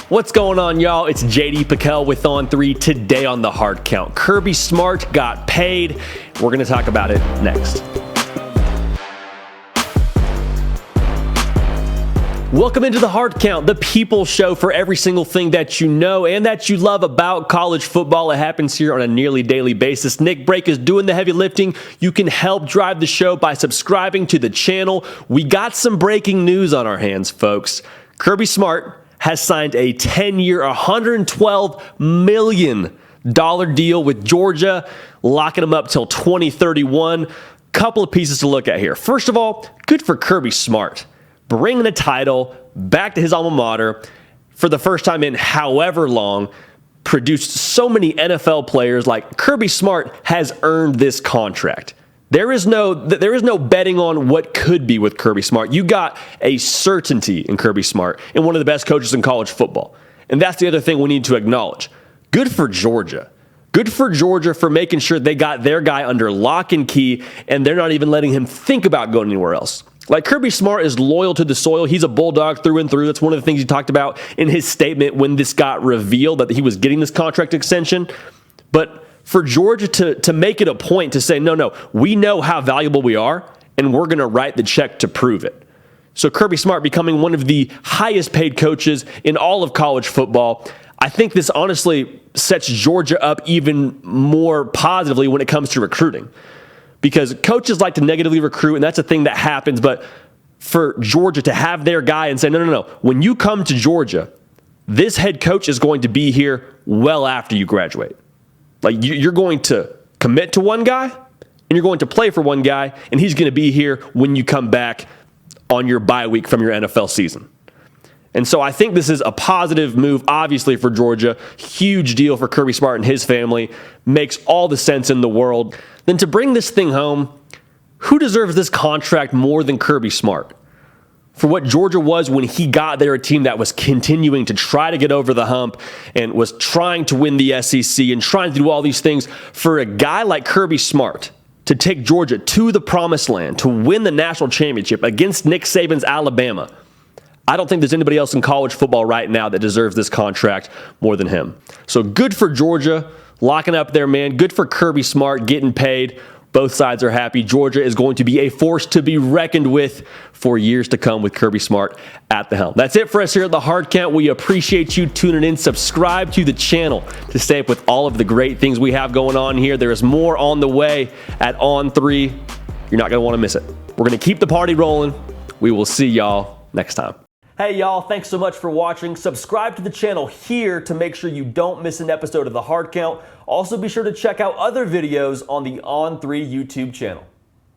What's going on, y'all? It's JD Pickell with On 3. Today on the Hard Count, Kirby Smart got paid. We're going to talk about it next. Welcome into the Hard Count, the people show for every single thing that you know and that you love about college football. It happens here on a nearly daily basis. Nick Brake is doing the heavy lifting. You can help drive the show by subscribing to the channel. We got some breaking news on our hands, folks. Kirby Smart has signed a 10-year, $112 million deal with Georgia, locking him up till 2031. Couple of pieces to look at here. First of all, good for Kirby Smart, bringing the title back to his alma mater for the first time in however long, produced so many NFL players. Like, Kirby Smart has earned this contract. There is no betting on what could be with Kirby Smart. You got a certainty in Kirby Smart and one of the best coaches in college football. And that's the other thing we need to acknowledge. Good for Georgia. Good for Georgia for making sure they got their guy under lock and key, and they're not even letting him think about going anywhere else. Like, Kirby Smart is loyal to the soil. He's a Bulldog through and through. That's one of the things he talked about in his statement when this got revealed, that he was getting this contract extension. But for Georgia to make it a point to say, no, we know how valuable we are, and we're going to write the check to prove it. So Kirby Smart becoming one of the highest paid coaches in all of college football. I think this honestly sets Georgia up even more positively when it comes to recruiting, because coaches like to negatively recruit, and that's a thing that happens. But for Georgia to have their guy and say, no, when you come to Georgia, this head coach is going to be here well after you graduate. Like, you're going to commit to one guy, and you're going to play for one guy, and he's going to be here when you come back on your bye week from your NFL season. And so I think this is a positive move, obviously, for Georgia. Huge deal for Kirby Smart and his family. Makes all the sense in the world. Then to bring this thing home, who deserves this contract more than Kirby Smart? For what Georgia was when he got there, a team that was continuing to try to get over the hump and was trying to win the SEC and trying to do all these things, for a guy like Kirby Smart to take Georgia to the promised land, to win the national championship against Nick Saban's Alabama, I don't think there's anybody else in college football right now that deserves this contract more than him. So good for Georgia, locking up their man. Good for Kirby Smart, getting paid. Both sides are happy. Georgia is going to be a force to be reckoned with for years to come with Kirby Smart at the helm. That's it for us here at the Hard Count. We appreciate you tuning in. Subscribe to the channel to stay up with all of the great things we have going on here. There is more on the way at On 3. You're not going to want to miss it. We're going to keep the party rolling. We will see y'all next time. Hey, y'all, thanks so much for watching. Subscribe to the channel here to make sure you don't miss an episode of the Hard Count. Also, be sure to check out other videos on the On 3 YouTube channel.